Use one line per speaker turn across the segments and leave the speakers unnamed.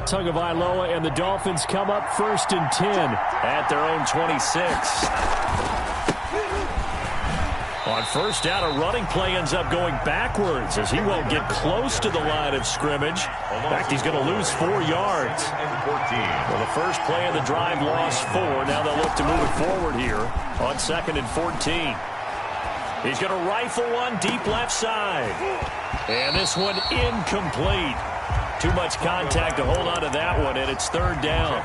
Tagovailoa and the Dolphins come up 1st and 10 at their own 26. On first down, a running play ends up going backwards as he won't get close to the line of scrimmage. In fact, he's going to lose 4 yards. Well, the first play of the drive lost 4. Now they'll look to move it forward here on 2nd and 14. He's going to rifle one deep left side. And this one incomplete. Too much contact to hold on to that one, and it's 3rd down.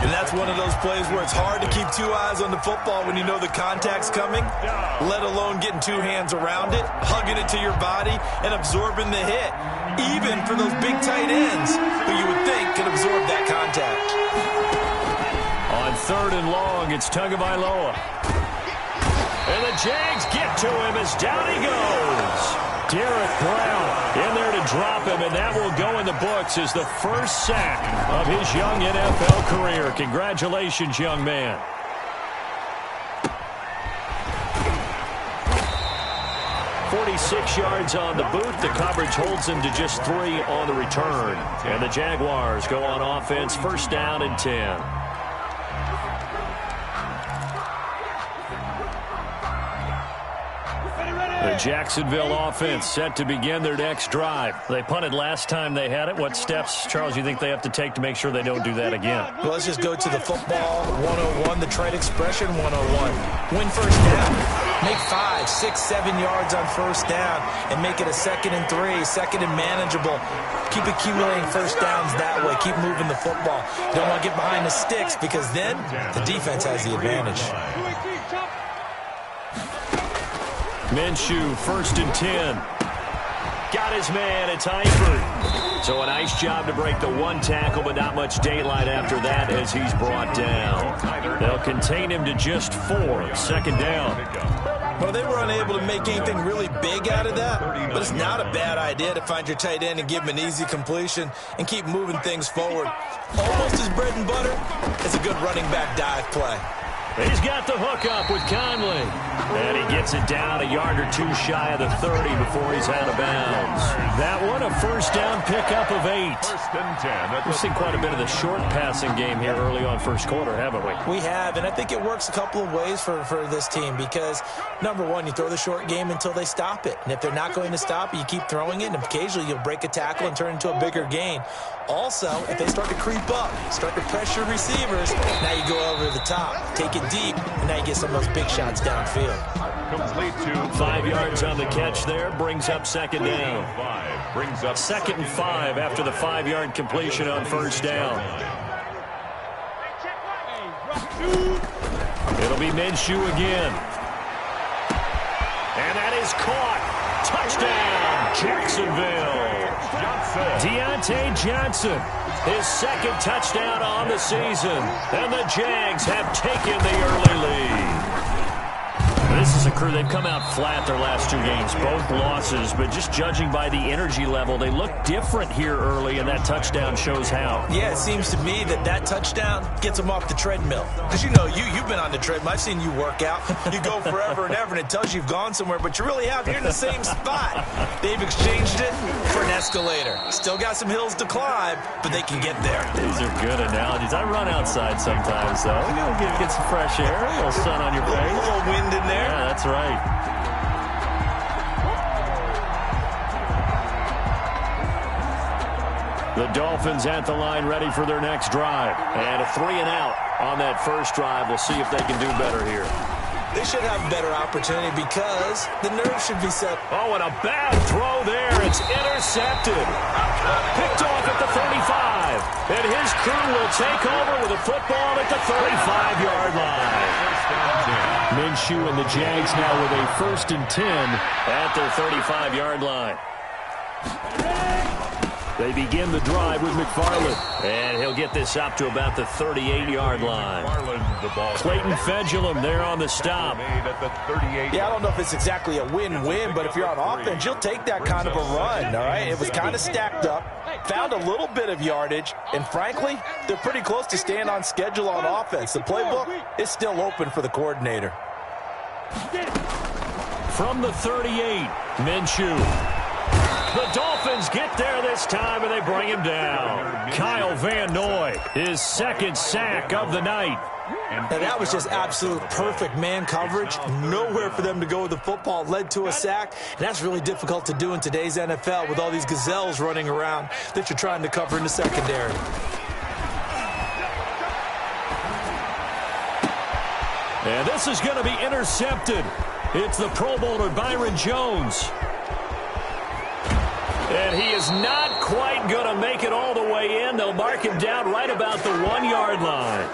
And that's one of those plays where it's hard to keep 2 eyes on the football when you know the contact's coming, let alone getting 2 hands around it, hugging it to your body, and absorbing the hit, even for those big tight ends who you would think could absorb that contact.
On 3rd and long, it's Tagovailoa. And the Jags get to him as down he goes. Derek Brown in there to drop him, and that will go in the books as the first sack of his young NFL career. Congratulations, young man. "46 yards on the boot. The coverage holds him to just 3 on the return. And the Jaguars go on offense, 1st down and 10. The Jacksonville offense set to begin their next drive. They punted last time they had it. What steps, Charles, you think they have to take to make sure they don't do that again?
Well, let's just go to the football 101, the trade expression 101. Win first down. Make 5, 6, 7 yards on first down and make it a 2nd and 3, 2nd and manageable. Keep accumulating first downs that way. Keep moving the football. Don't want to get behind the sticks because then the defense has the advantage.
Minshew, 1st and 10. Got his man. It's Eifert. So a nice job to break the 1 tackle, but not much daylight after that as he's brought down. They'll contain him to just 4. 2nd down.
Well, they were unable to make anything really big out of that, but it's not a bad idea to find your tight end and give him an easy completion and keep moving things forward. Almost his bread and butter is a good running back dive play.
He's got the hook up with Conley. And he gets it down a yard or 2 shy of the 30 before he's out of bounds. That one, a first down pickup of 8.
1st and 10.
We've seen quite a bit of the short passing game here early on first quarter, haven't we?
We have, and I think it works a couple of ways for this team because, number one, you throw the short game until they stop it. And if they're not going to stop it, you keep throwing it, and occasionally you'll break a tackle and turn into a bigger gain. Also, if they start to creep up, start to pressure receivers, now you go over the top, take it deep, and now you get some of those big shots downfield.
Complete to
5 yards on the catch there, brings up 2nd down.
5 brings up
2nd and 5 after the 5-yard completion on first down. It'll be Minshew again. And that is caught. Touchdown, Jacksonville. Deontay Johnson, his 2nd touchdown on the season. And the Jags have taken the early lead. This is a crew, they've come out flat their last 2 games, both losses, but just judging by the energy level, they look different here early, and that touchdown shows how.
Yeah, it seems to me that touchdown gets them off the treadmill. Because, you know, you've been on the treadmill. I've seen you work out. You go forever and ever, and it tells you you've gone somewhere, but you really have. You're in the same spot. They've exchanged it for an escalator. Still got some hills to climb, but they can get there.
These are good analogies. I run outside sometimes, though. You know, get some fresh air, a little sun on your face.
A little wind in there.
Yeah, that's right. The Dolphins at the line ready for their next drive. And a 3-and-out on that first drive. We'll see if they can do better here.
They should have a better opportunity because the nerves should be set.
Oh, and a bad throw there. It's intercepted. Picked off at the 35. And his crew will take over with a football at the 35-yard line. Minshew and the Jags now with a 1st and 10 at their 35-yard line. They begin the drive with McFarland. And he'll get this up to about the 38-yard line. Clayton Fedulum there on the stop.
Yeah, I don't know if it's exactly a win-win, but if you're on offense, you'll take that kind of a run, all right? It was kind of stacked up, found a little bit of yardage, and frankly, they're pretty close to staying on schedule on offense. The playbook is still open for the coordinator.
From the 38, Minshew. The Dolphins Dolphins get there this time, and they bring him down. Kyle Van Noy, his second sack of the night.
Now that was just absolute perfect man coverage. Nowhere for them to go with the football. Led to a sack. And that's really difficult to do in today's NFL with all these gazelles running around that you're trying to cover in the secondary.
And this is going to be intercepted. It's the Pro Bowler Byron Jones. And he is not quite going to make it all the way in. They'll mark him down right about the 1-yard line.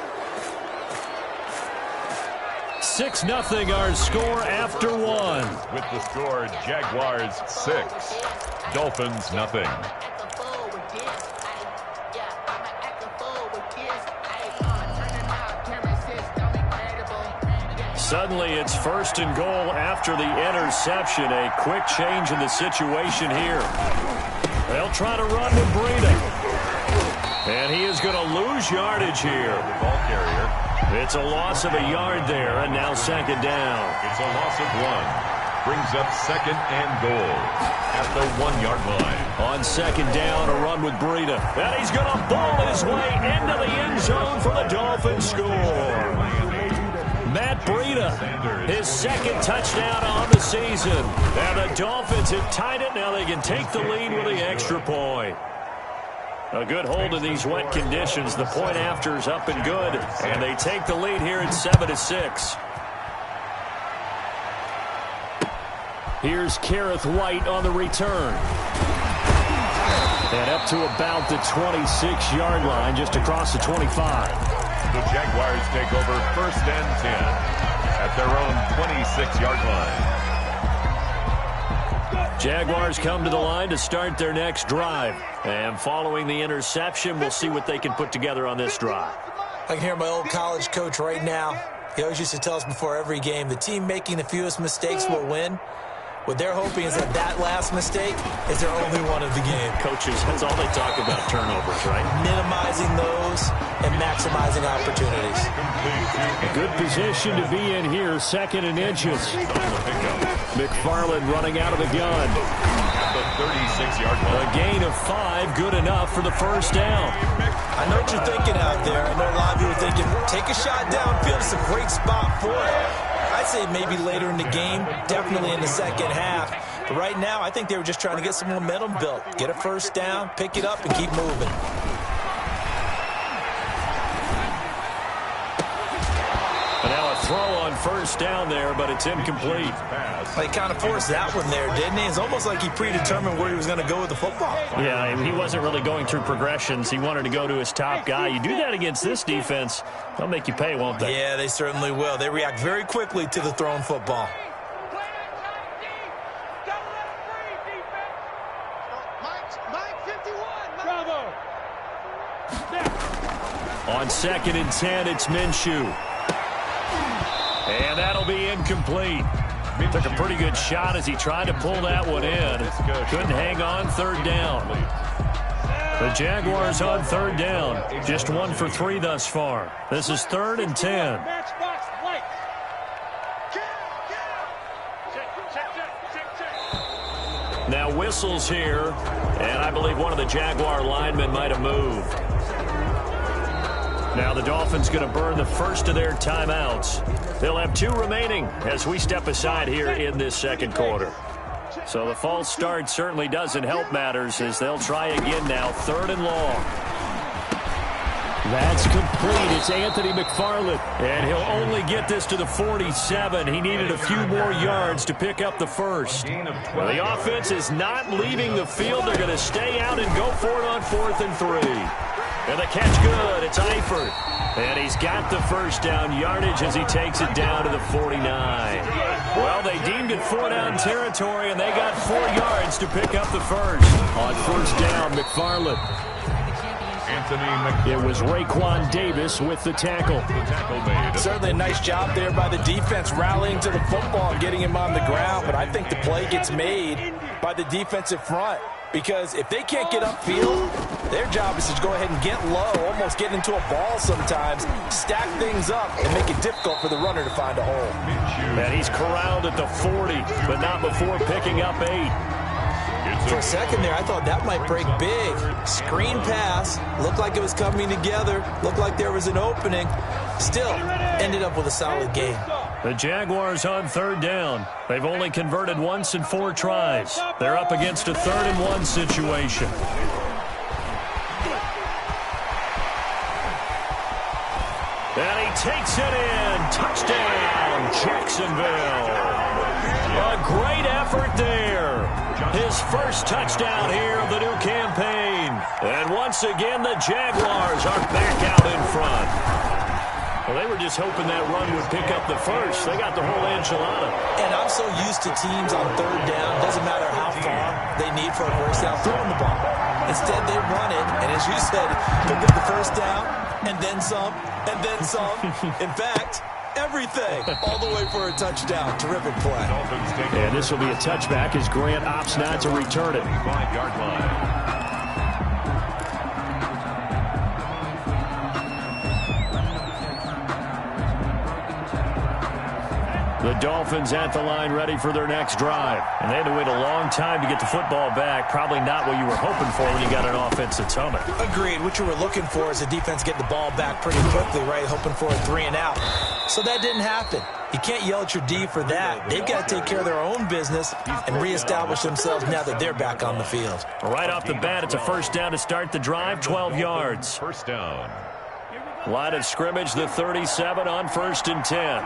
6-0 our score after one.
With the score, Jaguars 6, Dolphins nothing.
Suddenly it's 1st and goal after the interception. A quick change in the situation here. They'll try to run to Breida. And he is going to lose yardage here.
Ball carrier.
It's a loss of a yard there, and now 2nd down.
It's a loss of 1. Brings up 2nd and goal at the 1-yard line.
On 2nd down, a run with Breida. And he's going to ball his way into the end zone for the Dolphins score. Matt Breida, his 2nd touchdown on the season. And the Dolphins have tied it. Now they can take the lead with the extra point. A good hold in these wet conditions. The point after is up and good. And they take the lead here at 7-6. Here's Kareth White on the return. And up to about the 26-yard line, just across the 25.
The Jaguars take over 1st and 10 at their own 26-yard line.
Jaguars come to the line to start their next drive. And following the interception, we'll see what they can put together on this drive.
I can hear my old college coach right now. He always used to tell us before every game, the team making the fewest mistakes will win. What they're hoping is that last mistake is their only one of the game.
Coaches, that's all they talk about, turnovers, right?
Minimizing those and maximizing opportunities.
Good position to be in here, 2nd and inches. McFarland running out of the gun.
The 36-yard line.
A gain of 5, good enough for the 1st down.
I know what you're thinking out there. I know a lot of you are thinking, take a shot downfield. It's a great spot for it. I'd say maybe later in the game, definitely in the 2nd half. But right now, I think they were just trying to get some momentum built. Get a 1st down, pick it up, and keep moving.
And now a throw on 1st down there, but it's incomplete.
He kind of forced that one there, didn't he? It's almost like he predetermined where he was going to go with the football.
Yeah, he wasn't really going through progressions. He wanted to go to his top guy. You do that against this defense, they'll make you pay, won't they?
Yeah, they certainly will. They react very quickly to the thrown football.
On 2nd and 10, it's Minshew. And that'll be incomplete. Took a pretty good shot as he tried to pull that one in. Couldn't hang on 3rd down. The Jaguars on 3rd down. Just 1 for 3 thus far. This is 3rd and 10. Now whistles here, and I believe one of the Jaguar linemen might have moved. Now the Dolphins going to burn the first of their timeouts. They'll have 2 remaining as we step aside here in this 2nd quarter. So the false start certainly doesn't help matters as they'll try again now, 3rd and long. That's complete. It's Anthony McFarland. And he'll only get this to the 47. He needed a few more yards to pick up the 1st. Well, the offense is not leaving the field. They're going to stay out and go for it on 4th and 3. And the catch good. It's Eifert. And he's got the 1st down yardage as he takes it down to the 49. Well, they deemed it 4-down territory, and they got 4 yards to pick up the 1st. On 1st down, McFarland. It was Raekwon Davis with the tackle.
Certainly a nice job there by the defense rallying to the football and getting him on the ground, but I think the play gets made by the defensive front. Because if they can't get upfield, their job is to go ahead and get low, almost get into a ball sometimes, stack things up, and make it difficult for the runner to find a hole.
And he's corralled at the 40, but not before picking up 8.
It's
For a second there, I thought that might break big. Screen pass. Looked like it was coming together. Looked like there was an opening. Still, ended up with a solid game.
The Jaguars on third down. They've only converted once in 4 tries. They're up against a 3rd and 1 situation. And he takes it in. Touchdown, Jacksonville. A great effort there. His first touchdown here of the new campaign. And once again, the Jaguars are back out in front. Well, they were just hoping that run would pick up the first. They got the whole enchilada.
And I'm so used to teams on third down, doesn't matter how far they need for a first down, throwing the ball. Instead, they run it, and as you said, pick up the first down, and then some, and then some. In fact, everything, all the way for a touchdown. Terrific play.
And this will be a touchback as Grant opts not to return it.
5-yard line.
The Dolphins at the line ready for their next drive. And they had to wait a long time to get the football back. Probably not what you were hoping for when you got an offense that's humming.
Agreed. What you were looking for is the defense get the ball back pretty quickly, right? Hoping for a 3 and out. So that didn't happen. You can't yell at your D for that. They've got to take care of their own business and reestablish themselves now that they're back on the field.
Right off the bat, it's a first down to start the drive, 12 yards.
First down.
Line of scrimmage, the 37 on 1st and 10.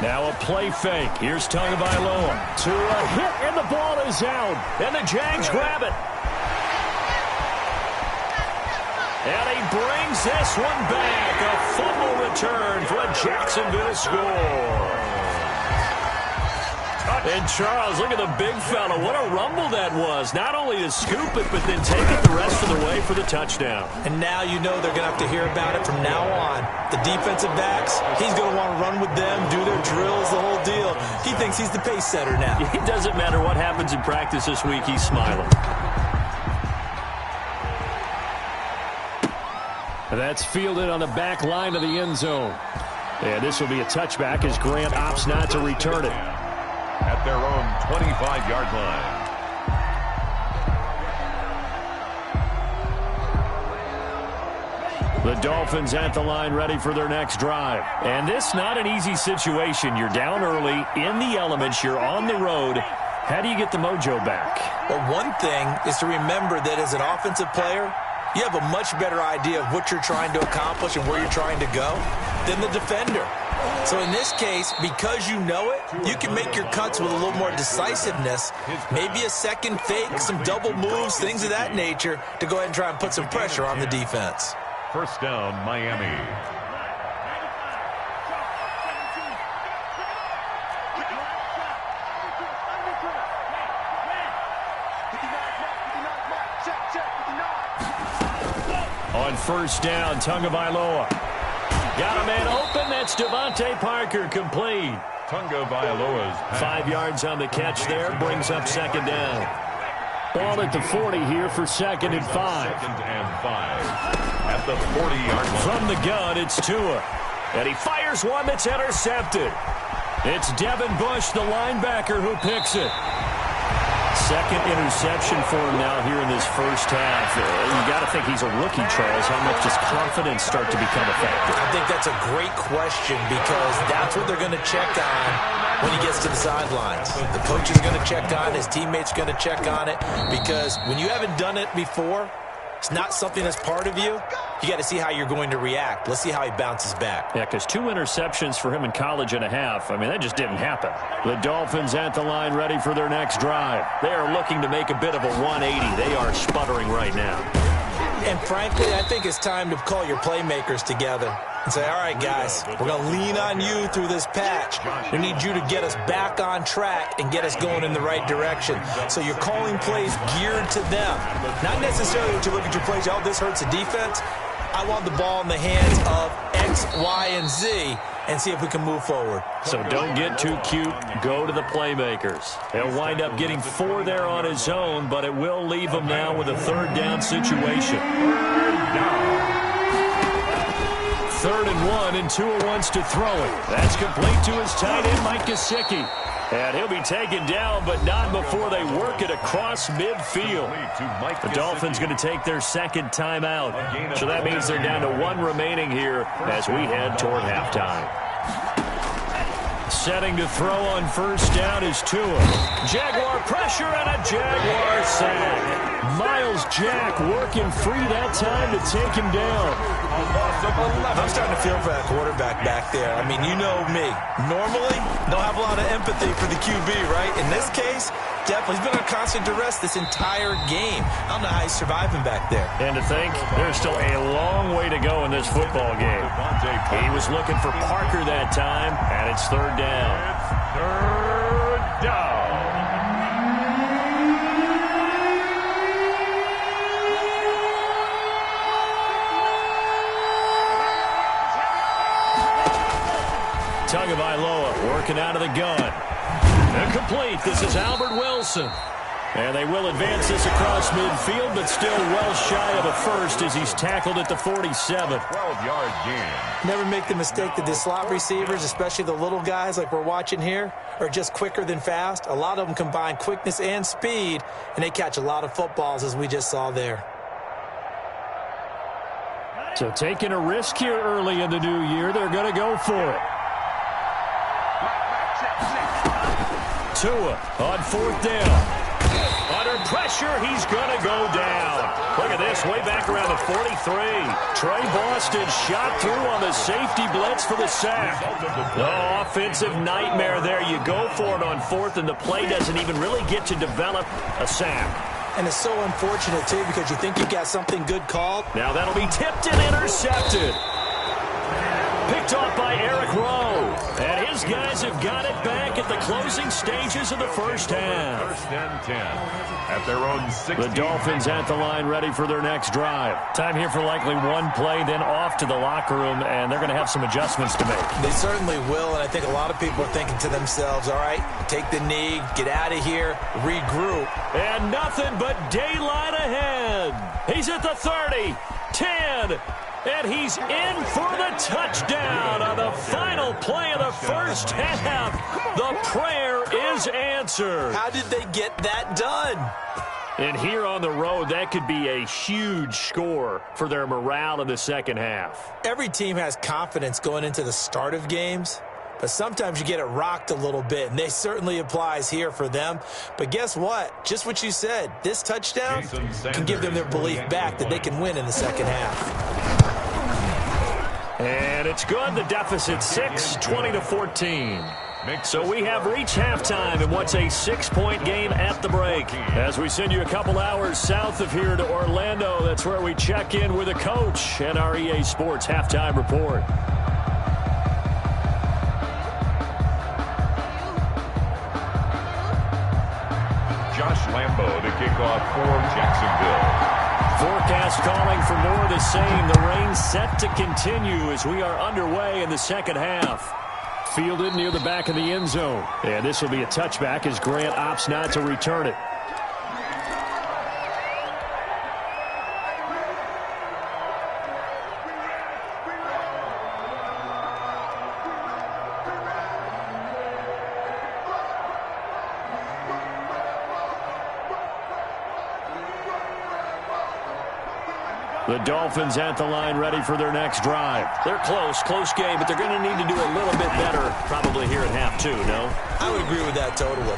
Now a play fake. Here's Tagovailoa to a hit, and the ball is out. And the Jags grab it. And he brings this one back. A fumble return for a Jacksonville score. And Charles, look at the big fella. What a rumble that was. Not only to scoop it, but then take it the rest of the way for the touchdown.
And now you know they're going to have to hear about it from now on. The defensive backs, he's going to want to run with them, do their drills, the whole deal. He thinks he's the pace setter now.
It doesn't matter what happens in practice this week, he's smiling. That's fielded on the back line of the end zone. And this will be a touchback as Grant opts not to return it.
At their own 25-yard line.
The Dolphins at the line ready for their next drive. And this not an easy situation. You're down early, in the elements, you're on the road. How do you get the mojo back?
Well, one thing is to remember that as an offensive player, you have a much better idea of what you're trying to accomplish and where you're trying to go than the defender. So in this case, because you know it, you can make your cuts with a little more decisiveness, maybe a second fake, some double moves, things of that nature, to go ahead and try and put some pressure on the defense.
First down, Miami.
On first down, Tagovailoa. Got a man open. That's Devontae Parker, complete.
Tagovailoa's
5 yards on the catch there. Brings up second down. Ball at the 40 here for 2nd and 5.
2nd and 5. At the 40-yard line.
From the gun, it's Tua. And he fires one that's intercepted. It's Devin Bush, the linebacker, who picks it. Second interception for him now here in this first half. You got to think he's a rookie, Charles. How much does confidence start to become effective?
I think that's a great question because that's what they're going to check on when he gets to the sidelines. The coach is going to check on, his teammates are going to check on it because when you haven't done it before, it's not something that's part of you. You got to see how you're going to react. Let's see how he bounces back.
Yeah, because 2 interceptions for him in college and a half. I mean, that just didn't happen. The Dolphins at the line ready for their next drive. They are looking to make a bit of a 180. They are sputtering right now.
And frankly, I think it's time to call your playmakers together and say, all right, guys, we're going to lean on you through this patch. We need you to get us back on track and get us going in the right direction. So you're calling plays geared to them. Not necessarily that you look at your plays, oh, this hurts the defense. I want the ball in the hands of X, Y, and Z and see if we can move forward.
So don't get too cute. Go to the playmakers. He'll wind up getting 4 there on his own, but it will leave him now with a 3rd down situation. 3rd and 1, and Tua wants to throw it. That's complete to his tight end, Mike Gesicki. And he'll be taken down, but not before they work it across midfield. The Dolphins going to take their second timeout. So that means they're down to 1 remaining here as we head toward halftime. Setting to throw on 1st down is Tua. Jaguar pressure and a Jaguar sack. Miles Jack working free that time to take him down.
I'm starting to feel for that quarterback back there. I mean, you know me. Normally, don't have a lot of empathy for the QB, right? In this case, definitely. He's been on constant duress this entire game. I don't know how he's surviving back there.
And to think, there's still a long way to go in this football game. He was looking for Parker that time, and it's 3rd down.
It's 3rd down.
Tagovailoa working out of the gun. Incomplete. This is Albert Wilson. And they will advance this across midfield, but still well shy of a first as he's tackled at the 47.
12-yard gain.
Never make the mistake that the slot receivers, especially the little guys like we're watching here, are just quicker than fast. A lot of them combine quickness and speed, and they catch a lot of footballs, as we just saw there.
So taking a risk here early in the new year, they're going to go for it. Tua on 4th down. Under pressure, he's going to go down. Look at this, way back around the 43. Trey Boston shot through on the safety blitz for the sack. The offensive nightmare there. You go for it on 4th, and the play doesn't even really get to develop a sack.
And it's so unfortunate, too, because you think you've got something good called.
Now that'll be tipped and intercepted. Picked off by Eric Rowe. And his guys have got it back at the closing stages of the first half.
1st and 10 at their own 60.
The Dolphins at the line ready for their next drive. Time here for likely one play, then off to the locker room, and they're going to have some adjustments to make.
They certainly will, and I think a lot of people are thinking to themselves, all right, take the knee, get out of here, regroup.
And nothing but daylight ahead. He's at the 30, 10, and he's in for the touchdown on the final play of the first half. The prayer is answered.
How did they get that done?
And here on the road, that could be a huge score for their morale in the second half.
Every team has confidence going into the start of games, but sometimes you get it rocked a little bit, and they certainly applies here for them. But guess what? Just what you said, this touchdown can give them their belief back that they can win in the second half.
And it's good. The deficit 6, 20-14. So we have reached halftime in what's a 6-point game at the break. As we send you a couple hours south of here to Orlando, that's where we check in with a coach and our EA Sports Halftime Report.
Josh Lambo to kick off for Jacksonville.
Forecast calling for more of the same. The rain set to continue as we are underway in the second half. Fielded near the back of the end zone. And this will be a touchback as Grant opts not to return it. The Dolphins at the line ready for their next drive. They're close game, but they're going to need to do a little bit better probably here at half 2, no?
I would agree with that totally.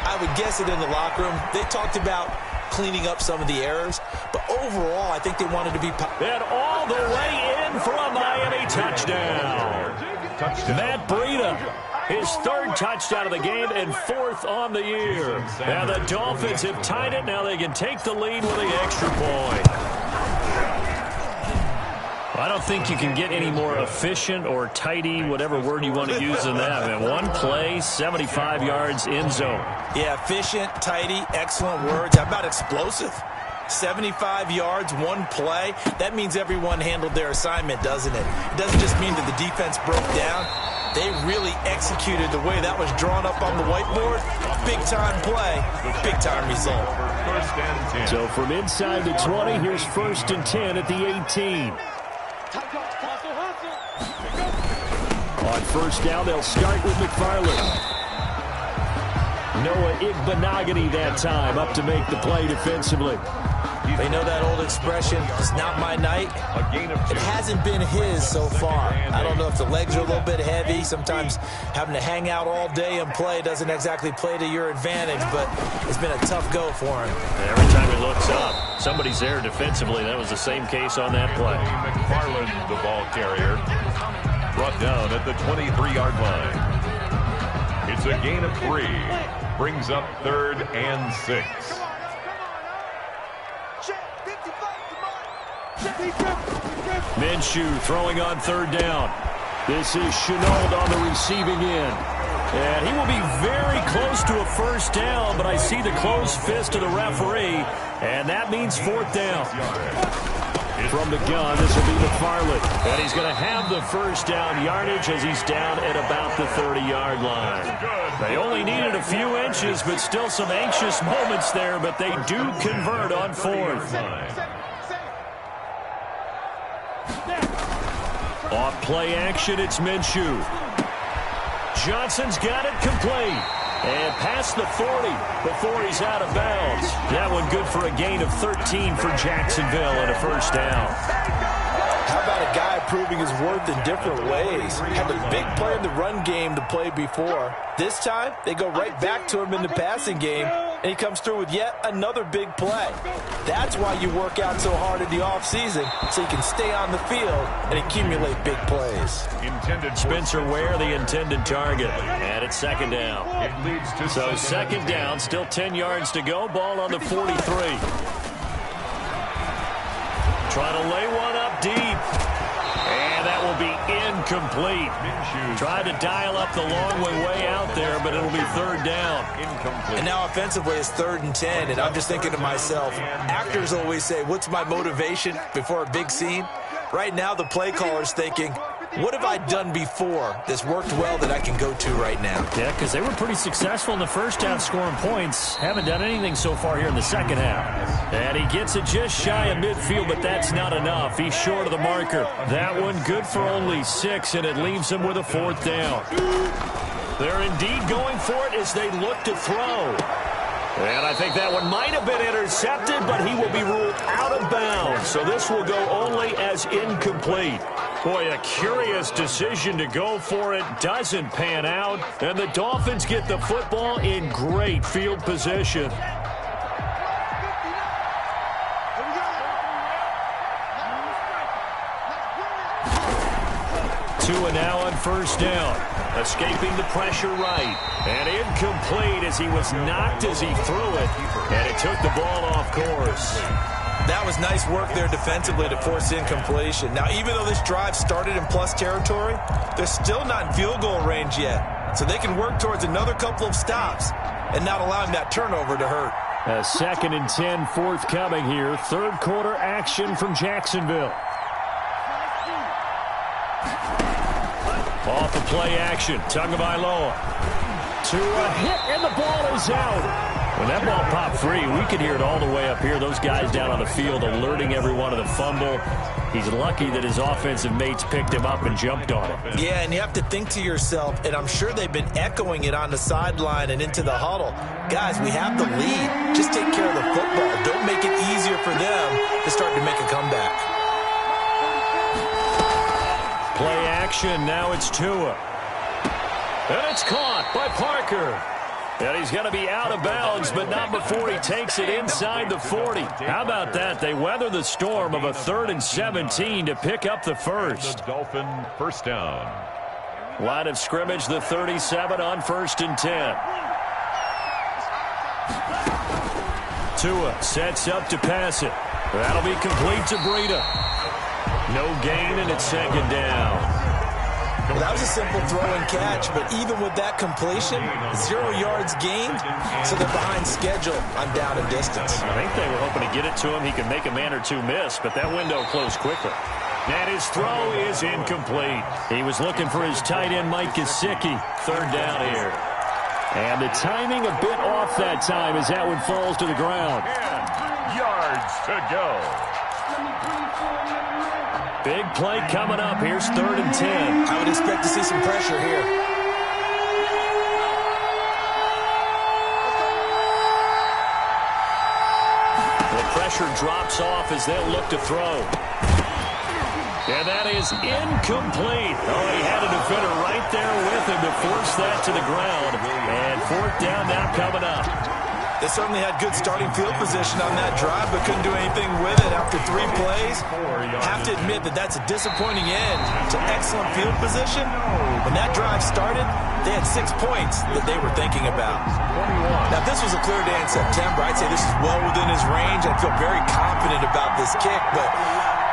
I would guess it in the locker room. They talked about cleaning up some of the errors, but overall I think they wanted to be...
And all the way in for a Miami touchdown. Matt Breida, his 3rd touchdown of the game and 4th on the year. Now the Dolphins have tied it. Now they can take the lead with the extra point. I don't think you can get any more efficient or tidy, whatever word you want to use in that. Man, one play, 75 yards in zone.
Yeah, efficient, tidy, excellent words. How about explosive? 75 yards, one play. That means everyone handled their assignment, doesn't it? It doesn't just mean that the defense broke down. They really executed the way that was drawn up on the whiteboard. Big-time play, big-time result.
So from inside the 20, here's 1st and 10 at the 18. On first down, they'll start with McFarland. Noah Igbenogany that time up to make the play defensively.
They know that old expression, it's not my night. It hasn't been his so far. I don't know if the legs are a little bit heavy. Sometimes having to hang out all day and play doesn't exactly play to your advantage, but it's been a tough go for him.
And every time he looks up, somebody's there defensively. That was the same case on that play.
McFarland, the ball carrier, brought down at the 23-yard line. It's a gain of 3. Brings up 3rd and 6.
Minshew throwing on 3rd down. This is Shenault on the receiving end. And he will be very close to a first down, but I see the closed fist of the referee, and that means 4th down. From the gun, this will be McFarland. And he's going to have the first down yardage as he's down at about the 30-yard line. They only needed a few inches, but still some anxious moments there, but they do convert on 4th. Off play action, it's Minshew. Johnson's got it complete. And past the 40 before he's out of bounds. That one good for a gain of 13 for Jacksonville and a first down.
How about a guy proving his worth in different ways? Had a big play in the run game to play before. This time, they go right back to him in the passing game, and he comes through with yet another big play. That's why you work out so hard in the offseason, so you can stay on the field and accumulate big plays.
Spencer Ware, the intended target. And it's 2nd down.
It leads to
So 2nd down, still 10 yards to go. Ball on the 43. Trying to lay one up deep. And that will be incomplete. Tried to dial up the long way out there, but it'll be 3rd down.
And now offensively it's 3rd and 10, and I'm just thinking to myself, actors always say, what's my motivation before a big scene? Right now the play caller's thinking, what have I done before that's worked well that I can go to right now?
Yeah, because they were pretty successful in the first half scoring points. Haven't done anything so far here in the second half. And he gets it just shy of midfield, but that's not enough. He's short of the marker. That one good for only 6, and it leaves him with a 4th down. They're indeed going for it as they look to throw. And I think that one might have been intercepted, but he will be ruled out of bounds. So this will go only as incomplete. Boy, a curious decision to go for it. Doesn't pan out. And the Dolphins get the football in great field position. Tua now on first down. Escaping the pressure right. And incomplete as he was knocked as he threw it. And it took the ball off course.
That was nice work there defensively to force incompletion. Now, even though this drive started in plus territory, they're still not in field goal range yet. So they can work towards another couple of stops and not allowing that turnover to hurt.
A 2nd and 10 forthcoming here. 3rd quarter action from Jacksonville. Off the play action. Tagovailoa to a hit, and the ball is out. When that ball popped free, we could hear it all the way up here. Those guys down on the field alerting everyone of the fumble. He's lucky that his offensive mates picked him up and jumped on it.
Yeah, and you have to think to yourself, and I'm sure they've been echoing it on the sideline and into the huddle. Guys, we have the lead. Just take care of the football. Don't make it easier for them to start to make a comeback.
Play action. Now it's Tua. And it's caught by Parker. And he's going to be out of bounds, but not before he takes it inside the 40. How about that? They weather the storm of a 3rd and 17 to pick up the first.
The Dolphin first down.
Line of scrimmage, the 37 on 1st and 10. Tua sets up to pass it. That'll be complete to Breida. No gain, and it's 2nd down.
Well, that was a simple throw and catch, but even with that completion, 0 yards gained, so they're behind schedule on down and distance.
I think they were hoping to get it to him. He could make a man or two miss, but that window closed quickly. And his throw is incomplete. He was looking for his tight end, Mike Gesicki. 3rd down here. And the timing a bit off that time as that one falls to the ground.
And yards to go.
Big play coming up. Here's 3rd and 10.
I would expect to see some pressure here.
The pressure drops off as they'll look to throw. And that is incomplete. Oh, he had a defender right there with him to force that to the ground. And 4th down now coming up.
They certainly had good starting field position on that drive, but couldn't do anything with it after 3 plays. Have to admit that that's a disappointing end to excellent field position. When that drive started, they had 6 points that they were thinking about. Now, if this was a clear day in September, I'd say this is well within his range. I'd feel very confident about this kick, but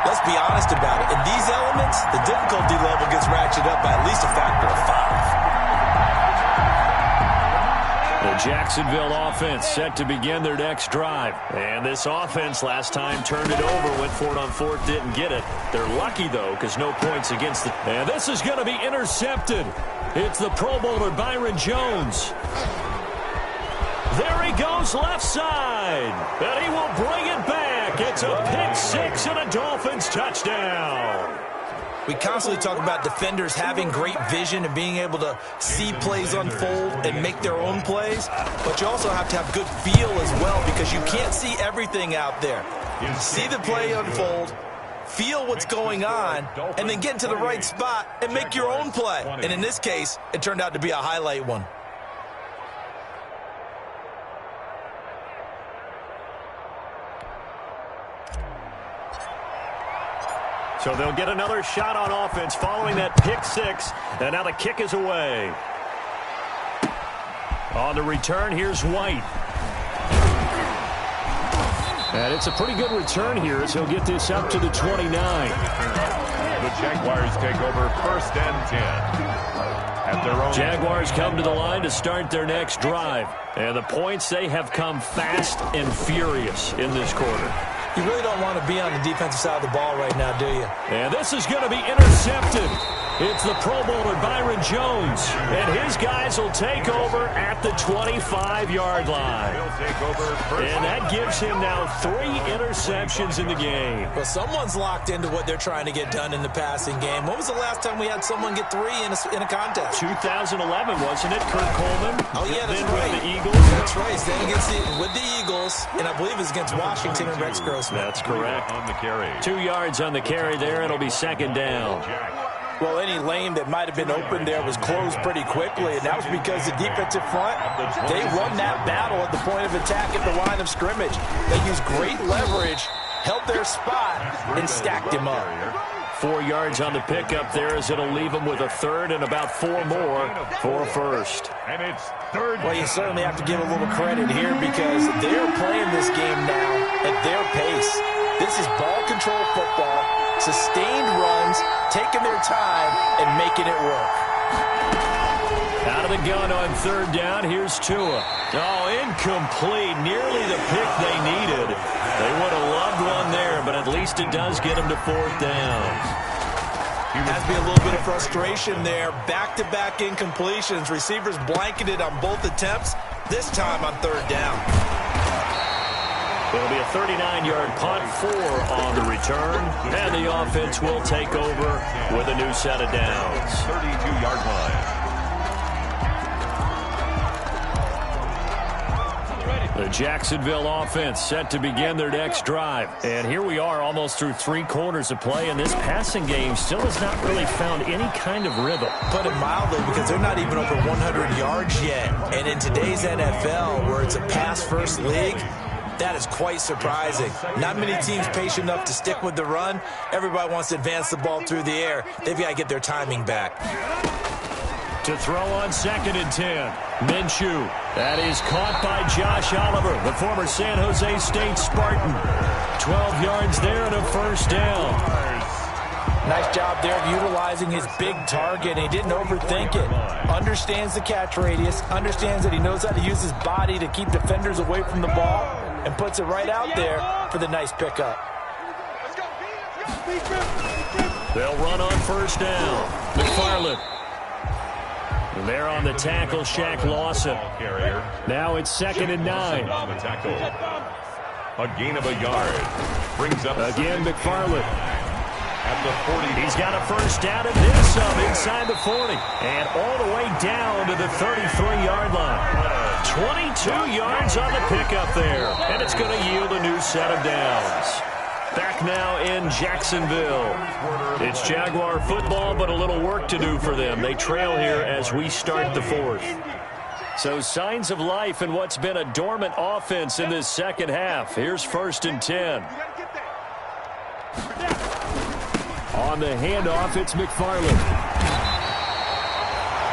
let's be honest about it. In these elements, the difficulty level gets ratcheted up by at least a factor of 5.
The Jacksonville offense set to begin their next drive. And this offense last time turned it over, went for it on 4th, didn't get it. They're lucky, though, because no points against the... And this is going to be intercepted. It's the Pro Bowler Byron Jones. There he goes left side. And he will bring it back. It's a pick-6 and a Dolphins touchdown.
We constantly talk about defenders having great vision and being able to see plays unfold and make their own plays, but you also have to have good feel as well because you can't see everything out there. See the play unfold, feel what's going on, and then get into the right spot and make your own play. And in this case, it turned out to be a highlight one.
So they'll get another shot on offense following that pick-6, and now the kick is away. On the return, here's White. And it's a pretty good return here as he'll get this up to the 29.
The Jaguars take over 1st and 10. At their own.
Jaguars come to the line to start their next drive. And the points, they have come fast and furious in this quarter.
You really don't want to be on the defensive side of the ball right now, do you?
And this is going to be intercepted. It's the Pro Bowler Byron Jones. And his guys will take over at the 25-yard line. And that gives him now 3 interceptions in the game.
Well, someone's locked into what they're trying to get done in the passing game. When was the last time we had someone get 3 in a contest?
2011, wasn't it? Kurt Coleman.
Oh, yeah, that's
then
right.
With the Eagles.
That's right. Then with the Eagles, and I believe it's against Washington and Rex Grossman.
That's correct.
On the carry.
2 yards on the carry there. It'll be 2nd down.
Well, any lane that might have been open there was closed pretty quickly, and that was because the defensive front, they won that battle at the point of attack at the line of scrimmage. They used great leverage, held their spot, and stacked him up.
4 yards on the pickup there as it'll leave them with a 3rd and about 4 more for a 1st.
And it's 3rd.
Well, you certainly have to give a little credit here because they're playing this game now at their pace. This is ball control football, sustained runs, taking their time and making it work.
Out of the gun on 3rd down, here's Tua. Oh, incomplete, nearly the pick they needed. They would have loved one there, but at least it does get them to 4th down.
Has to be a little bit of frustration there. Back-to-back incompletions. Receivers blanketed on both attempts, this time on 3rd down.
It'll be a 39-yard punt, 4 on the return, and the offense will take over with a new set of downs.
32-yard line.
The Jacksonville offense set to begin their next drive. And here we are almost through 3 quarters of play, and this passing game still has not really found any kind of rhythm.
Put it mildly, because they're not even over 100 yards yet. And in today's NFL, where it's a pass-first league, that is quite surprising. Not many teams patient enough to stick with the run. Everybody wants to advance the ball through the air. They've got to get their timing back.
To throw on 2nd and 10. Minshew. That is caught by Josh Oliver, the former San Jose State Spartan. 12 yards there and a 1st down.
Nice job there of utilizing his big target. He didn't overthink it. Understands the catch radius. Understands that he knows how to use his body to keep defenders away from the ball. And puts it right out there for the nice pickup.
They'll run on 1st down. McFarland. And there on the tackle, Shaq Lawson. Now it's 2nd and 9.
On the tackle. A gain of a yard. Brings up
again McFarland.
at the 40.
He's got a first down and then some inside the 40. And all the way down to the 33-yard line. 22 yards on the pickup there. And it's going to yield a new set of downs. Back now in Jacksonville. It's Jaguar football, but a little work to do for them. They trail here as we start the fourth. So signs of life in what's been a dormant offense in this second half. Here's 1st and 10. On the handoff, it's McFarland.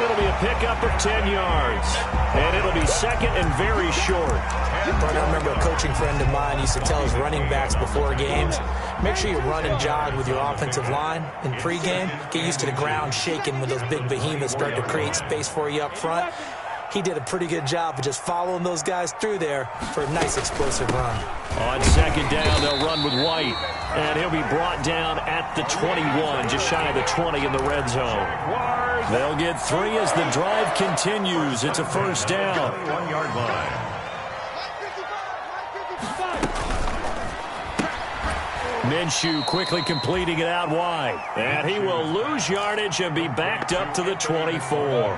It'll be a pickup of 10 yards. And it'll be second and very short.
I remember a coaching friend of mine used to tell his running backs before games, make sure you run and jog with your offensive line in pregame. Get used to the ground shaking when those big behemoths start to create space for you up front. He did a pretty good job of just following those guys through there for a nice explosive run.
On second down, they'll run with White. And he'll be brought down at the 21, just shy of the 20 in the red zone. They'll get 3 as the drive continues. It's a first down.
1-yard line.
Minshew quickly completing it out wide. And he will lose yardage and be backed up to the 24.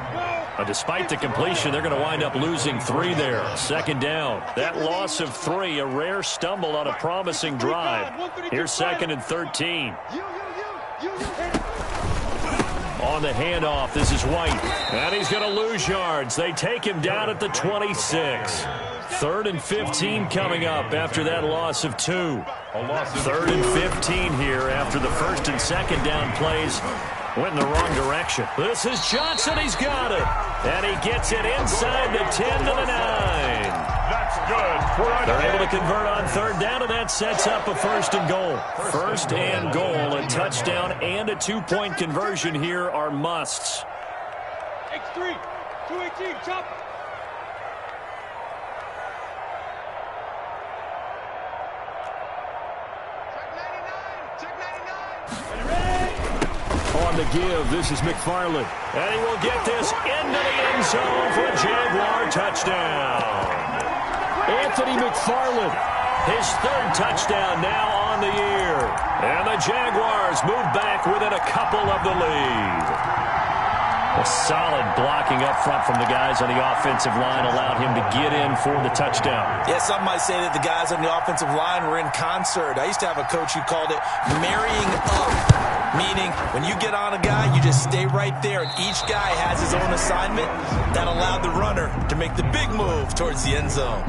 Despite the completion, they're going to wind up losing 3 there. Second down. That loss of 3, a rare stumble on a promising drive. Here's 2nd and 13. On the handoff, this is White. And he's going to lose yards. They take him down at the 26. 3rd and 15 coming up after that loss of 2. 3rd and 15 here after the 1st and 2nd down plays went in the wrong direction. This is Johnson. He's got it. And he gets it inside the 10 to the 9.
That's good.
They're able to convert on 3rd down, and that sets up a 1st and goal. 1st and goal, a touchdown and a 2-point conversion here are musts.
X3, 218, chop.
On the give, this is McFarland. And he will get this into the end zone for a Jaguar touchdown. Anthony McFarland, his 3rd touchdown now on the year. And the Jaguars move back within a couple of the lead. A solid blocking up front from the guys on the offensive line allowed him to get in for the touchdown.
Yeah, some might say that the guys on the offensive line were in concert. I used to have a coach who called it marrying up, meaning when you get on a guy, you just stay right there, and each guy has his own assignment. That allowed the runner to make the big move towards the end zone.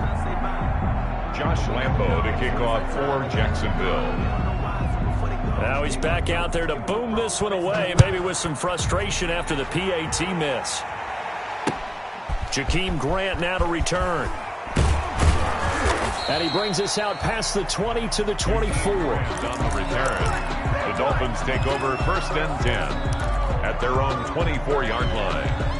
Josh Lambo to kick off for Jacksonville.
Now he's back out there to boom this one away, maybe with some frustration after the PAT miss. Jakeem Grant now to return. And he brings us out past the 20 to the 24.
On the return, the Dolphins take over 1st and 10 at their own 24-yard line.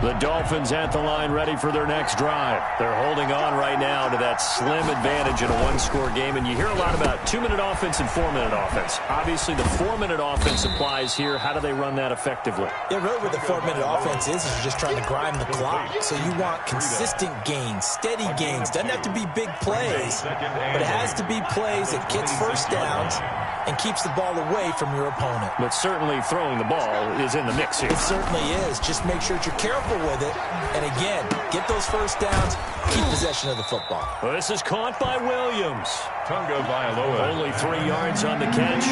The Dolphins at the line ready for their next drive. They're holding on right now to that slim advantage in a one-score game. And you hear a lot about 2-minute offense and 4-minute offense. Obviously, the 4-minute offense applies here. How do they run that effectively?
Yeah, really what the 4-minute offense is you're just trying to grind the clock. So you want consistent gains, steady gains. Doesn't have to be big plays, but it has to be plays that gets first downs and keeps the ball away from your opponent.
But certainly throwing the ball is in the mix here.
It certainly is. Just make sure that you're careful with it. And again, get those first downs, keep possession of the football.
Well, this is caught by Williams.
Tunga Vailoa.
Only 3 yards on the catch.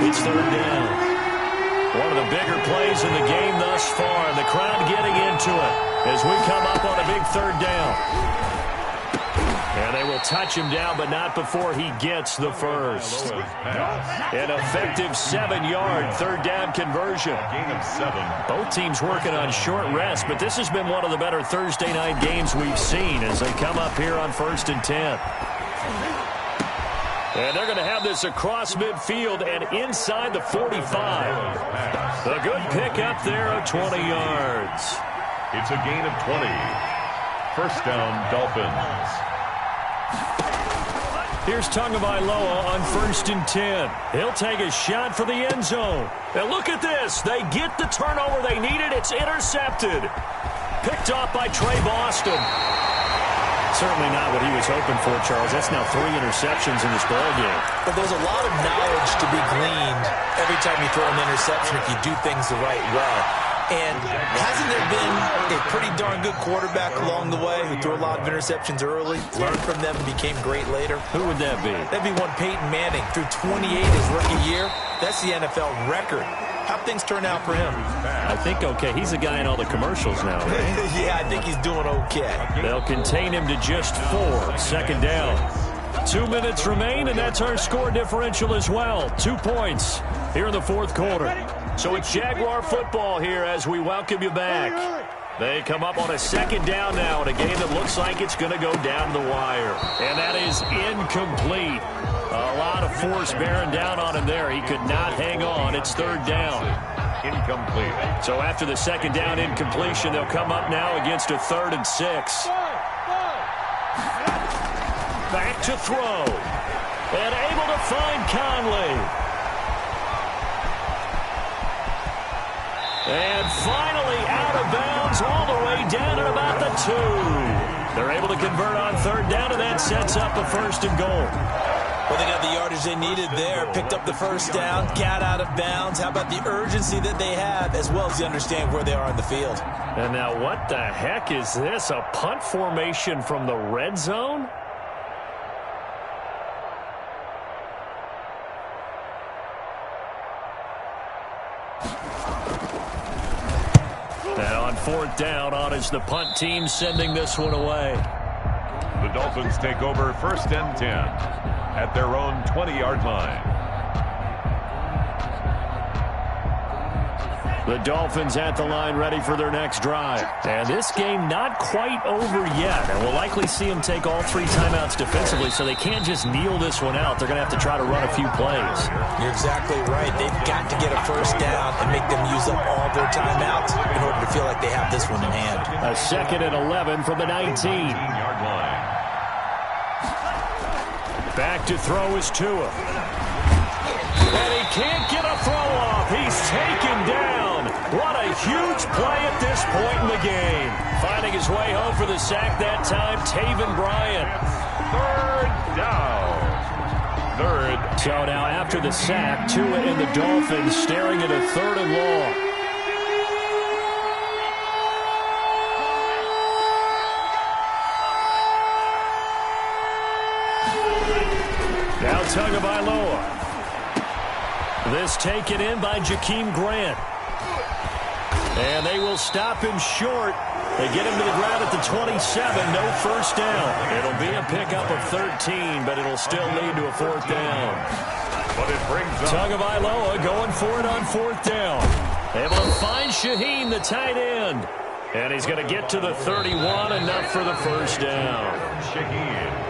It's 3rd down. One of the bigger plays in the game thus far. The crowd getting into it as we come up on a big 3rd down. And they will touch him down, but not before he gets the first. An effective 7-yard 3rd down conversion.
Gain of 7.
Both teams working on short rest, but this has been one of the better Thursday night games we've seen as they come up here on 1st and 10. And they're going to have this across midfield and inside the 45. A good pick up there of 20 yards.
It's a gain of 20. First down, Dolphins.
Here's Tagovailoa on 1st and 10. He'll take a shot for the end zone. And look at this. They get the turnover they needed. It's intercepted. Picked off by Trey Boston. certainly not what he was hoping for, Charles. That's now 3 interceptions in this ball game.
But there's a lot of knowledge to be gleaned every time you throw an interception if you do things the right way. And hasn't there been a pretty darn good quarterback along the way who threw a lot of interceptions early, learned from them, and became great later?
Who would that be?
That'd be one Peyton Manning. Threw 28 his rookie year. That's the NFL record. How'd things turn out for him?
I think okay. He's a guy in all the commercials now, right?
Yeah, I think he's doing okay.
They'll contain him to just 4. Second down. 2 minutes remain, and that's our score differential as well. 2 points here in the fourth quarter. So it's Jaguar football here as we welcome you back. They come up on a second down now in a game that looks like it's going to go down the wire. And that is incomplete. A lot of force bearing down on him there. He could not hang on. It's third down.
Incomplete.
So after the second down incompletion, they'll come up now against a 3rd and 6. Back to throw. And able to find Conley. And finally out of bounds all the way down at about the 2. They're able to convert on third down, and that sets up a 1st and goal.
Well, they got the yardage they needed there, picked up the first down, got out of bounds. How about the urgency that they have, as well as they understand where they are on the field?
And now what the heck is this? A punt formation from the red zone? Now on 4th down, on is the punt team sending this one away.
The Dolphins take over 1st and 10 at their own 20-yard line.
The Dolphins at the line ready for their next drive. And this game not quite over yet. And we'll likely see them take all 3 timeouts defensively, so they can't just kneel this one out. They're going to have to try to run a few plays.
You're exactly right. They've got to get a first down and make them use up all their timeouts in order to feel like they have this one in hand.
A 2nd and 11 from the 19-yard
line.
Back to throw is Tua. And he can't get a throw off. He's taken down. What a huge play at this point in the game. Finding his way home for the sack that time, Taven Bryan.
3rd down. 3rd.
So now after the sack, Tua and the Dolphins staring at a 3rd and long. Now Tagovailoa. This taken in by Jakeem Grant. And they will stop him short. They get him to the ground at the 27. No first down. It'll be a pickup of 13, but it'll still lead to a 4th down.
But it brings up
Tagovailoa going for it on 4th down. Able to find Shaheen, the tight end. And he's going to get to the 31, enough for the first down.
Shaheen.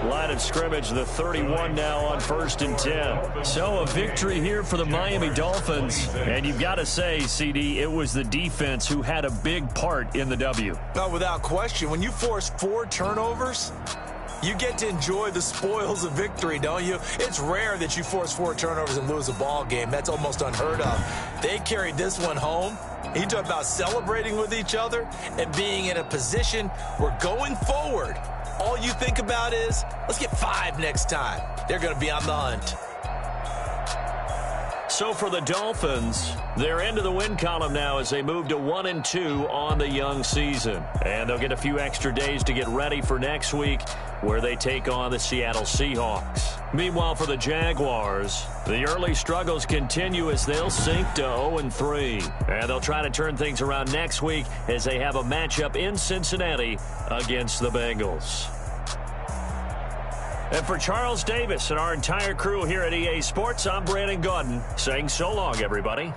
Line of scrimmage, the 31 now on 1st and 10. So a victory here for the Miami Dolphins. And you've got to say, CD, it was the defense who had a big part in the W.
No, without question. When you force 4 turnovers, you get to enjoy the spoils of victory, don't you? It's rare that you force 4 turnovers and lose a ball game. That's almost unheard of. They carried this one home. You talk about celebrating with each other and being in a position where going forward, all you think about is, let's get 5 next time. They're going to be on the hunt.
So for the Dolphins, they're into the win column now as they move to 1-2 on the young season. And they'll get a few extra days to get ready for next week, where they take on the Seattle Seahawks. Meanwhile, for the Jaguars, the early struggles continue as they'll sink to 0-3. And they'll try to turn things around next week as they have a matchup in Cincinnati against the Bengals. And for Charles Davis and our entire crew here at EA Sports, I'm Brandon Gaudin saying so long, everybody.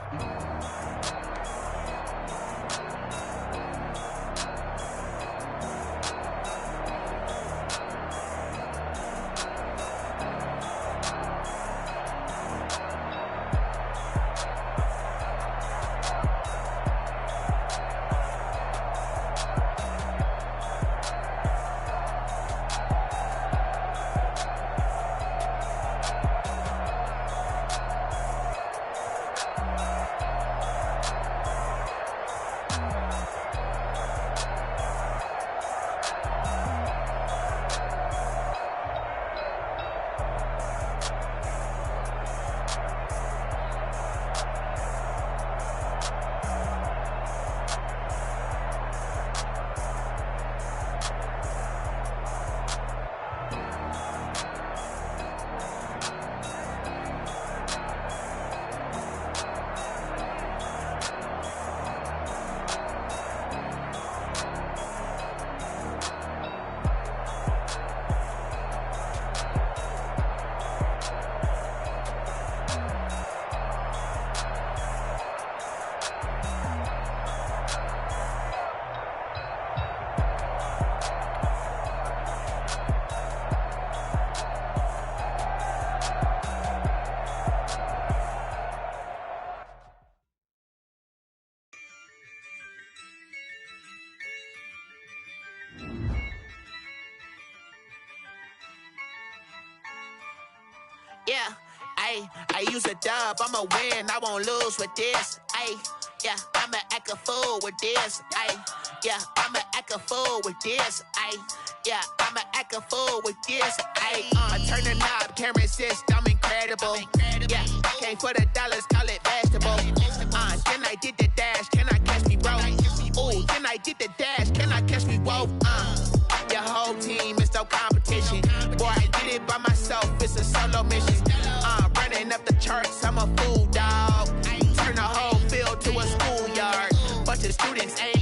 Ayy, I use a dub, I'ma win, I won't lose with this. Ayy, yeah, I'ma act a fool with this. Ayy, yeah, I'ma act a fool with this. Ayy, yeah, I'ma act a fool with this. Ayy, I turn the knob, camera assist, I'm incredible. Yeah, came for the dollars, call it vegetable. Then I did the dash, can I catch me, bro? Ooh, then I did the dash, can I catch me, whoa? Your whole team is no competition. Boy, I did it by myself, it's a solo mission. Running up the charts, I'm a fool, dog. Turn the whole field to a schoolyard. Bunch of students ain't